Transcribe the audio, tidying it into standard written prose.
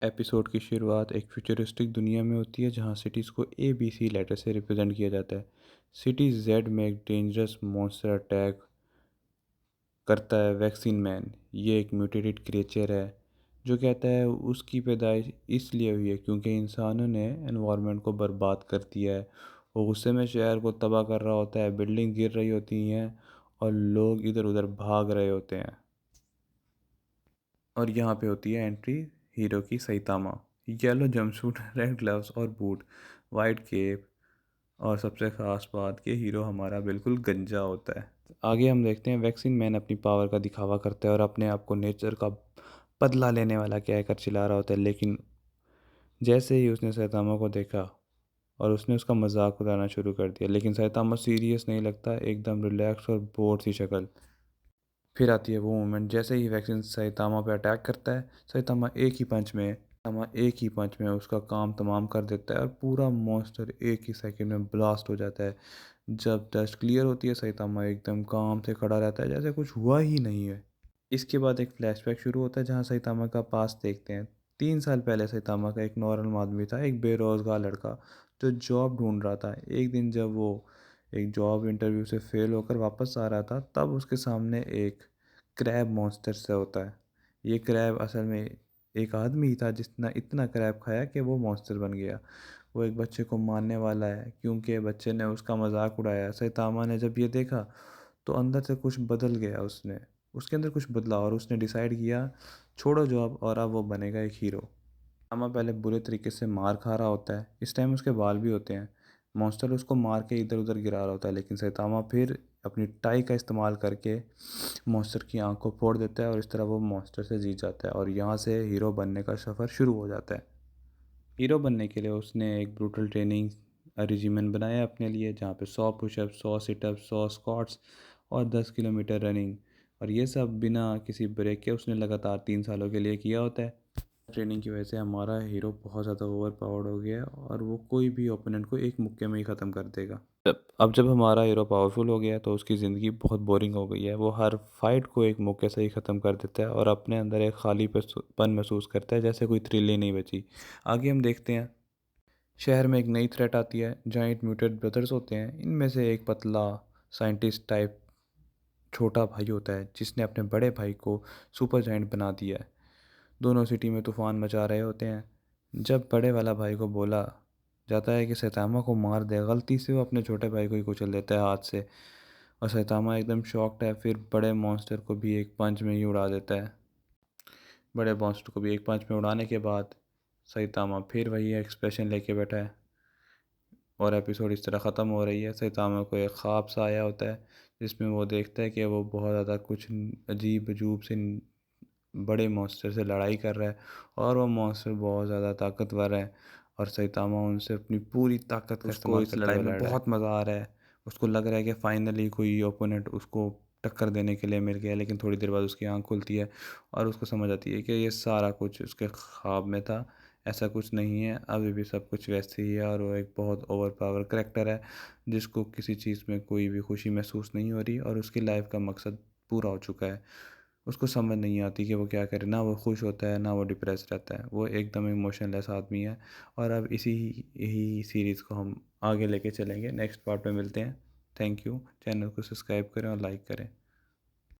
Episode की शुरुआत एक फ्यूचरिस्टिक दुनिया में होती है जहां सिटीज़ को ABC लेटर से रिप्रेजेंट किया जाता है। सिटी जेड में एक डेंजरस मॉन्स्टर अटैक करता है वैक्सीन मैन। ये एक म्यूटेटेड क्रिएचर है जो कहता है उसकी पैदाइश इसलिए हुई है क्योंकि इंसानों ने एनवायरनमेंट को बर्बाद कर दिया है। वो गुस्से में शहर को तबाह कर रहा होता है, बिल्डिंग गिर रही होती हैं और लोग इधर उधर भाग रहे होते हैं। और यहाँ पे होती है एंट्री हीरो की Saitama. Yellow jumpsuit, red gloves और बूट, वाइट केप, और सबसे ख़ास बात कि हीरो हमारा बिल्कुल गंजा होता है। आगे हम देखते हैं वैक्सीन मैन अपनी पावर का दिखावा करता है और अपने आप को नेचर का बदला लेने वाला कहकर चिल्ला रहा होता है, लेकिन जैसे ही उसने सैतामा को देखा और उसने उसका मजाक उड़ाना शुरू कर दिया, लेकिन सैतामा सीरियस नहीं लगता, एकदम रिलैक्स और बोर सी शक्ल। फिर आती है वो मोमेंट जैसे ही वैक्सीन सैतामा पे अटैक करता है। सैतामा एक ही पंच में उसका काम तमाम कर देता है और पूरा मॉन्स्टर एक ही सेकंड में ब्लास्ट हो जाता है। जब डस्ट क्लियर होती है सैतामा एकदम काम से खड़ा रहता है जैसे कुछ हुआ ही नहीं है। इसके बाद एक फ्लैशबैक शुरू होता है जहाँ सैतामा का पास देखते हैं। 3 साल पहले सैतामा का एक नॉर्मल आदमी था, एक बेरोजगार लड़का जो जॉब ढूंढ रहा था। एक दिन जब वो एक जॉब इंटरव्यू से फेल होकर वापस आ रहा था तब उसके सामने एक क्रैब मॉन्स्टर से होता है। ये क्रैब असल में एक आदमी ही था जिसने इतना क्रैब खाया कि वो मॉन्स्टर बन गया। वो एक बच्चे को मारने वाला है क्योंकि बच्चे ने उसका मजाक उड़ाया। सैतामा ने जब ये देखा तो अंदर से कुछ बदल गया, उसने उसके अंदर कुछ बदला और उसने डिसाइड किया छोड़ो जॉब और अब वो बनेगा एक हीरो। सैतामा पहले बुरे तरीके से मार खा रहा होता है, इस टाइम उसके बाल भी होते हैं। मॉन्स्टर उसको मार के इधर उधर गिरा रहा होता है, लेकिन सैतामा फिर अपनी टाई का इस्तेमाल करके मॉन्स्टर की आंख को फोड़ देता है और इस तरह वो मॉन्स्टर से जीत जाता है और यहाँ से हीरो बनने का सफ़र शुरू हो जाता है। हीरो बनने के लिए उसने एक ब्रूटल ट्रेनिंग रिजीमेंट बनाया अपने लिए जहाँ पे 100 पुशअप, 100 सिटअप, 100 स्क्वाट्स और 10 किलोमीटर रनिंग, और ये सब बिना किसी ब्रेक के उसने लगातार 3 सालों के लिए किया होता है। ट्रेनिंग की वजह से हमारा हीरो बहुत ज़्यादा ओवर पावर्ड हो गया है और वो कोई भी ओपोनेंट को एक मुक्के में ही ख़त्म कर देगा। अब जब हमारा हीरो पावरफुल हो गया है तो उसकी ज़िंदगी बहुत बोरिंग हो गई है। वो हर फाइट को एक मौके से ही ख़त्म कर देता है और अपने अंदर एक खाली पन महसूस करता है जैसे कोई थ्रिल ही नहीं बची। आगे हम देखते हैं शहर में एक नई थ्रेट आती है। जाइंट म्यूटेड ब्रदर्स होते हैं, इनमें से एक पतला साइंटिस्ट टाइप छोटा भाई होता है जिसने अपने बड़े भाई को सुपर जाइंट बना दिया है। दोनों सिटी में तूफान मचा रहे होते हैं जब बड़े वाला भाई को बोला जाता है कि सैतामा को मार दे। गलती से वो अपने छोटे भाई को ही कुचल देता है हाथ से और सैतामा एकदम शॉक्ड है, फिर बड़े मॉन्स्टर को भी एक पंच में ही उड़ा देता है। बड़े मॉन्स्टर को भी एक पंच में उड़ाने के बाद सैतामा फिर वही एक्सप्रेशन लेके बैठा है और एपिसोड इस तरह ख़त्म हो रही है। सैतामा को एक ख्वाब सा आया होता है जिसमें वो देखता है कि वो बहुत ज़्यादा कुछ अजीब अजूब से बड़े मॉन्स्टर से लड़ाई कर रहा है और वो मॉन्स्टर बहुत ज़्यादा ताकतवर है और सैतामा उनसे अपनी पूरी ताकत का उसको इस्तेमाल इस करते लड़ाई हुए में लड़ रहा है। बहुत मज़ा आ रहा है। उसको लग रहा है कि फाइनली कोई ओपोनेंट उसको टक्कर देने के लिए मिल गया, लेकिन थोड़ी देर बाद उसकी आंख खुलती है और उसको समझ आती है कि ये सारा कुछ उसके ख्वाब में था, ऐसा कुछ नहीं है, अभी भी सब कुछ वैसे ही है। और वो एक बहुत ओवर पावर करेक्टर है जिसको किसी चीज़ में कोई भी खुशी महसूस नहीं हो रही और उसकी लाइफ का मकसद पूरा हो चुका है। उसको समझ नहीं आती कि वो क्या करे, ना वो खुश होता है ना वो डिप्रेस रहता है, वो एकदम इमोशनलेस आदमी है। और अब इसी यही सीरीज़ को हम आगे लेके चलेंगे, नेक्स्ट पार्ट में मिलते हैं। Thank you. चैनल को सब्सक्राइब करें और लाइक करें।